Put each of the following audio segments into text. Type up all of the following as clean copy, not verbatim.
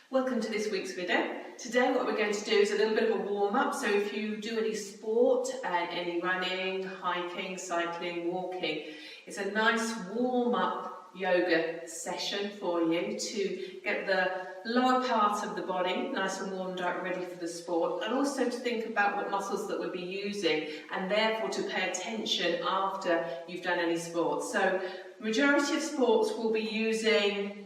Welcome to this week's video. Today what we're going to do is a little bit of a warm-up. So if you do any sport, any running, hiking, cycling, walking, it's a nice warm-up yoga session for you to get the lower part of the body nice and warmed up, ready for the sport, and also to think about what muscles that we'll be using and therefore to pay attention after you've done any sports. So majority of sports will be using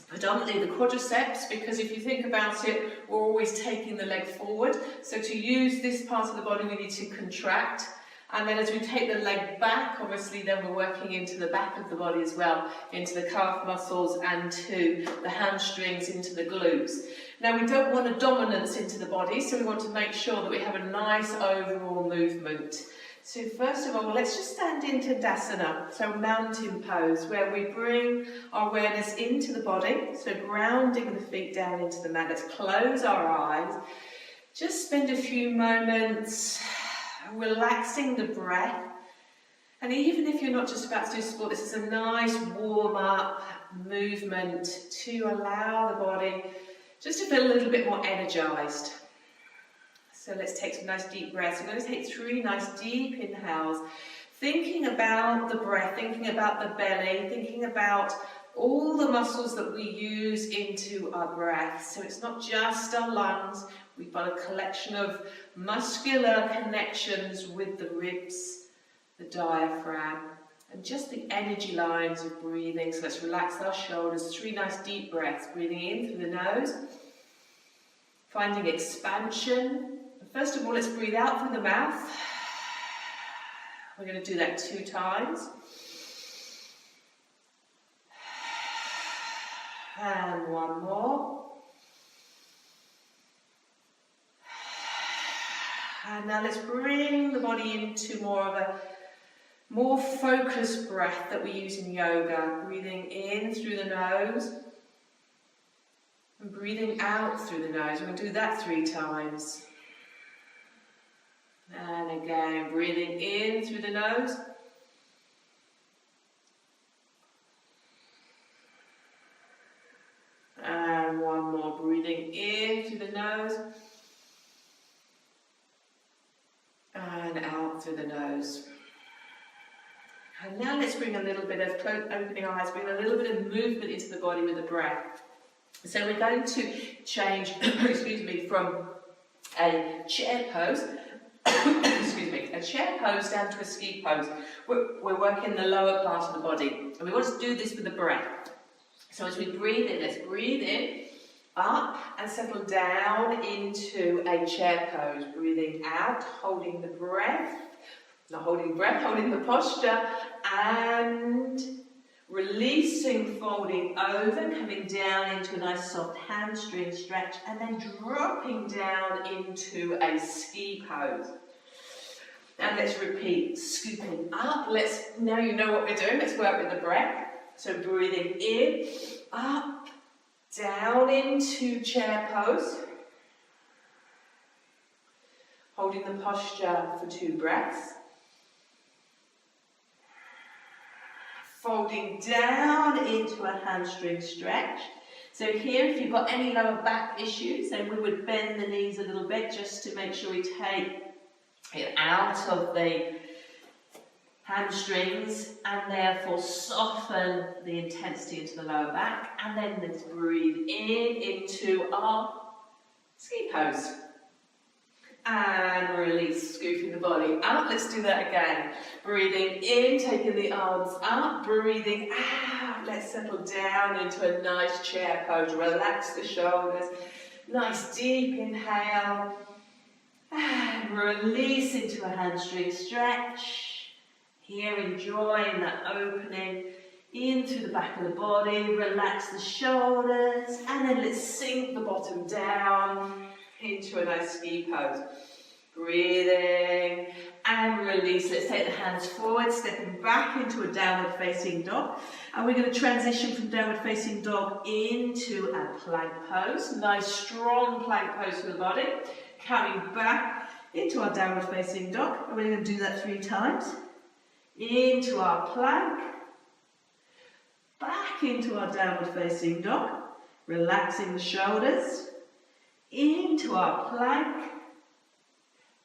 predominantly the quadriceps, because if you think about it, we're always taking the leg forward. So to use this part of the body, we need to contract. And then as we take the leg back, obviously then we're working into the back of the body as well, into the calf muscles and to the hamstrings, into the glutes. Now we don't want a dominance into the body, so we want to make sure that we have a nice overall movement. So first of all, let's just stand into Tadasana, so mountain pose, where we bring our awareness into the body, so grounding the feet down into the mat. Let's close our eyes, just spend a few moments relaxing the breath. And even if you're not just about to do sport, this is a nice warm-up movement to allow the body just to feel a little bit more energized. So let's take some nice deep breaths. We're going to take 3 nice deep inhales, thinking about the breath, thinking about the belly, thinking about all the muscles that we use into our breath. So it's not just our lungs, we've got a collection of muscular connections with the ribs, the diaphragm, and just the energy lines of breathing. So let's relax our shoulders, 3 nice deep breaths, breathing in through the nose, finding expansion. First of all, let's breathe out through the mouth. We're going to do that 2 times. And 1 more. And now let's bring the body into more of a more focused breath that we use in yoga. Breathing in through the nose and breathing out through the nose. We're going to do that 3 times. And again, breathing in through the nose. And 1 more, breathing in through the nose. And out through the nose. And now let's bring a little bit of, opening our eyes, bring a little bit of movement into the body with the breath. So we're going to change, excuse me, from a chair pose, excuse me, a chair pose down to a ski pose. We're working the lower part of the body, and we want to do this with the breath. So as we breathe in, let's breathe in, up, and settle down into a chair pose. Breathing out, holding the breath, not holding breath, holding the posture, and releasing, folding over, coming down into a nice soft hamstring stretch, and then dropping down into a ski pose. And let's repeat, scooping up. Now you know what we're doing, let's work with the breath. So breathing in, up, down into chair pose. Holding the posture for 2 breaths. Folding down into a hamstring stretch. So here, if you've got any lower back issues, then we would bend the knees a little bit just to make sure we take it out of the hamstrings and therefore soften the intensity into the lower back. And then let's breathe in into our ski pose. And release, scooping the body up. Let's do that again. Breathing in, taking the arms up. Breathing out. Let's settle down into a nice chair pose. Relax the shoulders. Nice deep inhale. And release into a hamstring stretch. Here, enjoying that opening in through the back of the body. Relax the shoulders. And then let's sink the bottom down into a nice ski pose. Breathing and release. Let's take the hands forward, stepping back into a downward facing dog. And we're going to transition from downward facing dog into a plank pose. Nice strong plank pose for the body. Coming back into our downward facing dog. And we're going to do that 3 times. Into our plank. Back into our downward facing dog. Relaxing the shoulders, into our plank,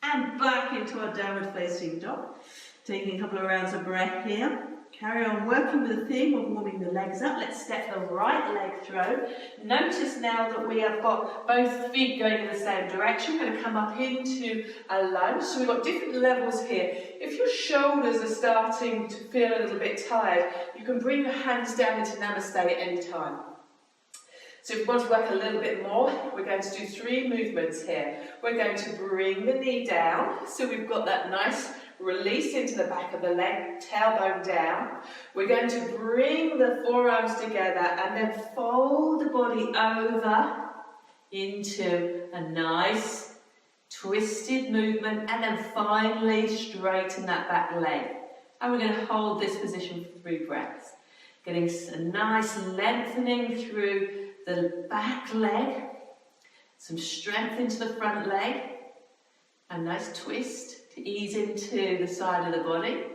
and back into our downward facing dog. Taking a couple of rounds of breath here. Carry on working with the theme of warming the legs up. Let's step the right leg through. Notice now that we have got both feet going in the same direction. We're going to come up into a lunge. So we've got different levels here. If your shoulders are starting to feel a little bit tired, you can bring your hands down into Namaste at any time. So if we want to work a little bit more, we're going to do 3 movements here. We're going to bring the knee down, so we've got that nice release into the back of the leg, tailbone down. We're going to bring the forearms together and then fold the body over into a nice twisted movement, and then finally straighten that back leg. And we're going to hold this position for 3 breaths. Getting a nice lengthening through the back leg, some strength into the front leg, a nice twist to ease into the side of the body,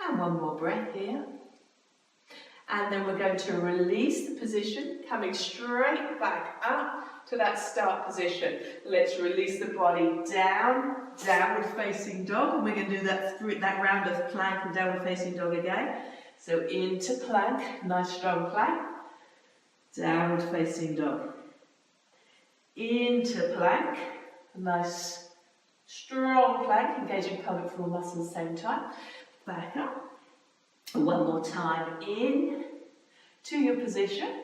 and 1 more breath here. And then we're going to release the position, coming straight back up to that start position. Let's release the body down, downward facing dog, and we're going to do that round of plank and downward facing dog again. So into plank, nice strong plank. Downward facing dog. Into plank. A nice strong plank, engaging pelvic floor muscles at the same time. Back up. 1 more time. In to your position.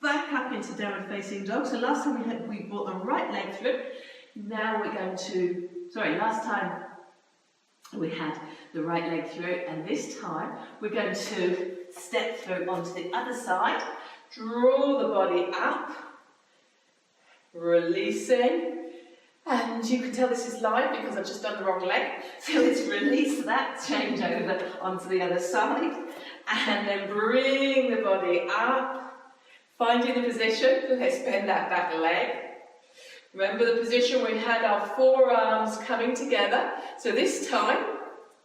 Back up into downward facing dog. So last time we brought the right leg through. Now we're going to, last time we had the right leg through, and this time we're going to step through onto the other side. Draw the body up, releasing, and you can tell this is live because I've just done the wrong leg. So let's release that, change over onto the other side, and then bring the body up, finding the position. Let's bend that back leg. Remember the position we had our forearms coming together. So this time,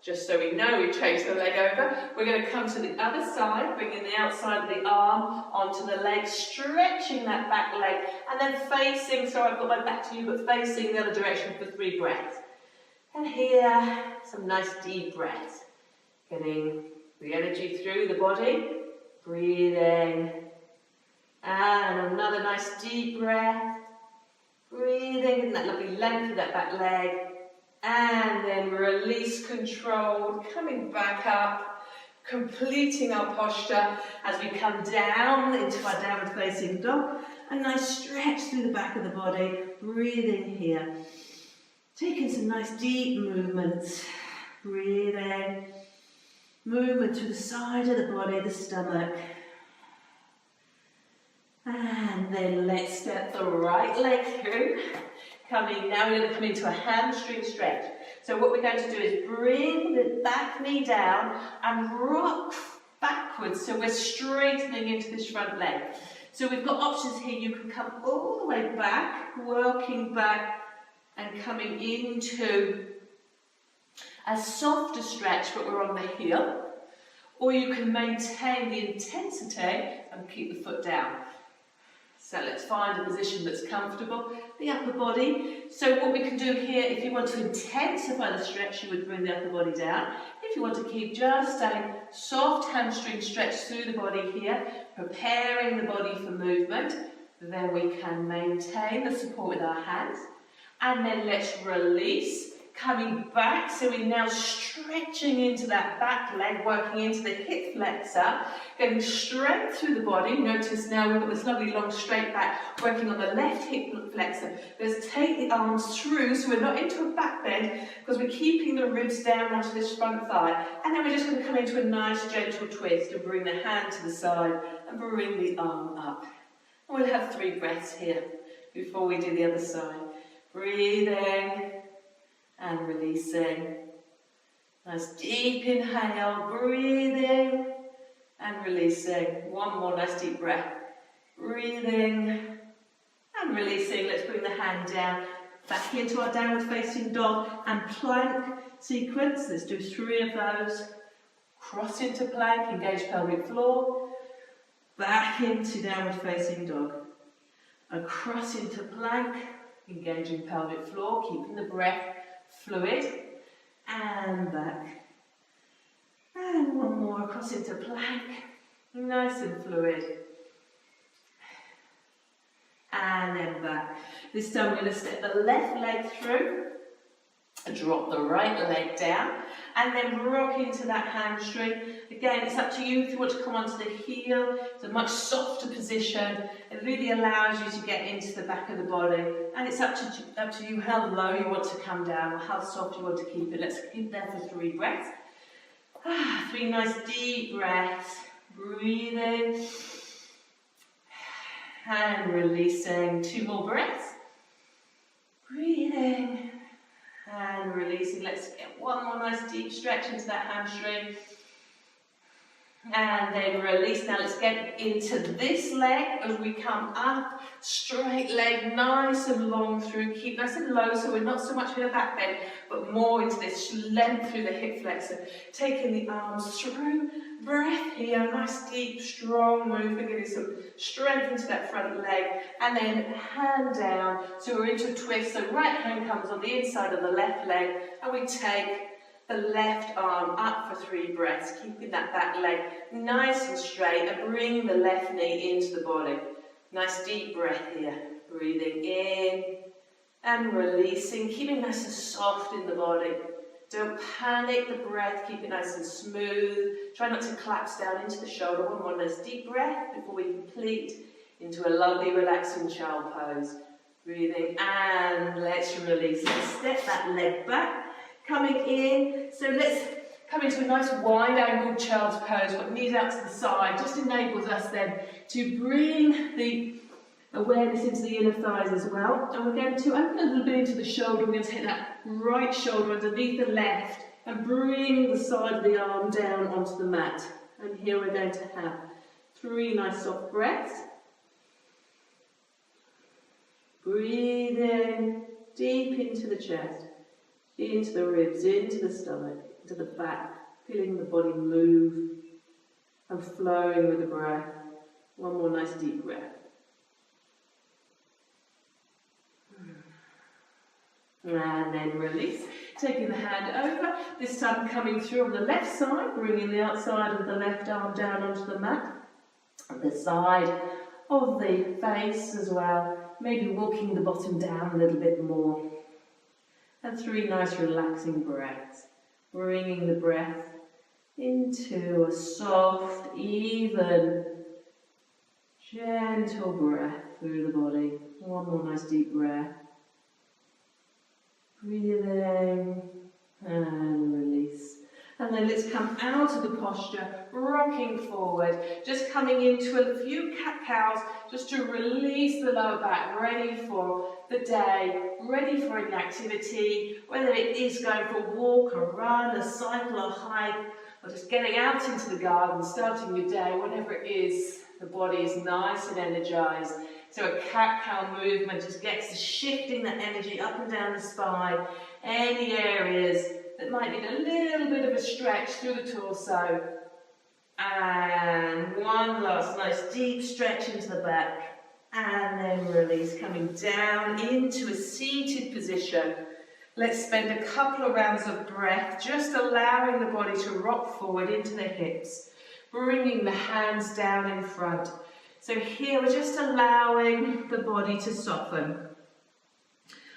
just so we know we've changed the leg over, we're going to come to the other side, bringing the outside of the arm onto the leg, stretching that back leg, and then facing, sorry I've got my back to you, but facing the other direction for 3 breaths. And here, some nice deep breaths. Getting the energy through the body, breathing, and another nice deep breath, breathing, and that lovely length of that back leg. And then release, controlled, coming back up, completing our posture as we come down into our downward facing dog. A nice stretch through the back of the body, breathing here. Taking some nice deep movements, breathing, movement to the side of the body, the stomach. And then let's step the right leg through. Now we're going to come into a hamstring stretch. So what we're going to do is bring the back knee down and rock backwards. So we're straightening into this front leg. So we've got options here. You can come all the way back, working back and coming into a softer stretch, but we're on the heel. Or you can maintain the intensity and keep the foot down. So let's find a position that's comfortable, the upper body. So what we can do here, if you want to intensify the stretch, you would bring the upper body down. If you want to keep just a soft hamstring stretch through the body here, preparing the body for movement, then we can maintain the support with our hands. And then let's release, coming back, so we're now stretching into that back leg, working into the hip flexor, getting strength through the body. Notice now we've got this lovely long straight back, working on the left hip flexor. Let's take the arms through, so we're not into a back bend, because we're keeping the ribs down onto this front thigh. And then we're just going to come into a nice gentle twist and bring the hand to the side and bring the arm up. And we'll have 3 breaths here before we do the other side. Breathing and releasing. Nice deep inhale, breathing and releasing. 1 more nice deep breath. Breathing and releasing. Let's bring the hand down, back into our downward facing dog and plank sequence. Let's do 3 of those. Cross into plank, engage pelvic floor. back into downward facing dog, across into plank, engaging pelvic floor, keeping the breath fluid, and back. And one more across into plank, nice and fluid. And then back. This time we're going to step the left leg through, drop the right leg down, and then rock into that hamstring. Again, it's up to you if you want to come onto the heel. It's a much softer position. It really allows you to get into the back of the body. And it's up to you how low you want to come down or how soft you want to keep it. Let's keep there for 3 breaths. 3 nice deep breaths. Breathing. And releasing. 2 more breaths. Breathing. And releasing. Let's get 1 more nice deep stretch into that hamstring. And then release. Now let's get into this leg as we come up. Straight leg, nice and long through. Keep nice and low so we're not so much in a back bend, but more into this length through the hip flexor. Taking the arms through. Breath here. Nice, deep, strong movement. Getting some strength into that front leg. And then hand down. So we're into a twist. So right hand comes on the inside of the left leg. And we take the left arm up for 3 breaths, keeping that back leg nice and straight and bringing the left knee into the body. Nice deep breath here. Breathing in and releasing, keeping nice and soft in the body. Don't panic the breath, keep it nice and smooth. Try not to collapse down into the shoulder. 1 more nice deep breath before we complete into a lovely relaxing child pose. Breathing and let's release. Step that leg back. Coming in, so let's come into a nice wide angled child's pose, got knees out to the side, just enables us then to bring the awareness into the inner thighs as well. And we're going to open a little bit into the shoulder. We're going to take that right shoulder underneath the left and bring the side of the arm down onto the mat. And here we're going to have 3 nice soft breaths. Breathing deep into the chest. Into the ribs, into the stomach, into the back, feeling the body move and flowing with the breath. 1 more nice deep breath. And then release, taking the hand over, this time coming through on the left side, bringing the outside of the left arm down onto the mat, the side of the face as well, maybe walking the bottom down a little bit more. And 3 nice relaxing breaths, bringing the breath into a soft, even, gentle breath through the body. 1 more nice deep breath. Breathing and release. And then let's come out of the posture, rocking forward, just coming into a few cat-cows, just to release the lower back, ready for the day, ready for an activity, whether it is going for a walk, a run, a cycle, a hike, or just getting out into the garden, starting your day, whatever it is, the body is nice and energized. So a cat-cow movement just gets to shifting that energy up and down the spine, any areas that might need a little bit of a stretch through the torso. And 1 last nice deep stretch into the back. And then release, coming down into a seated position. Let's spend a couple of rounds of breath, just allowing the body to rock forward into the hips, bringing the hands down in front. So here we're just allowing the body to soften.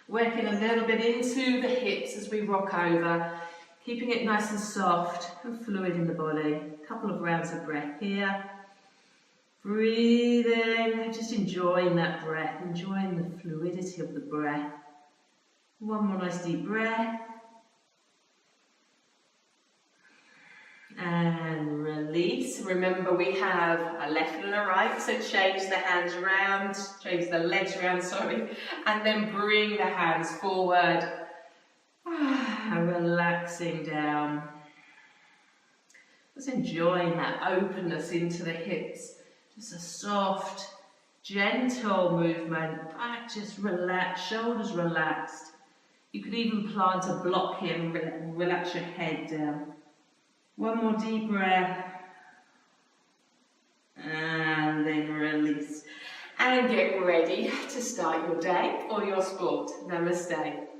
Working a little bit into the hips as we rock over, keeping it nice and soft and fluid in the body. A couple of rounds of breath here. Breathing, just enjoying that breath, enjoying the fluidity of the breath. 1 more nice deep breath. And release. Remember we have a left and a right, so change the hands around, change the legs around, sorry, and then bring the hands forward. And relaxing down. Just enjoying that openness into the hips. Just a soft, gentle movement. Back just relaxed, shoulders relaxed. You could even plant a block here and relax your head down. 1 more deep breath. And then release. And get ready to start your day or your sport. Namaste.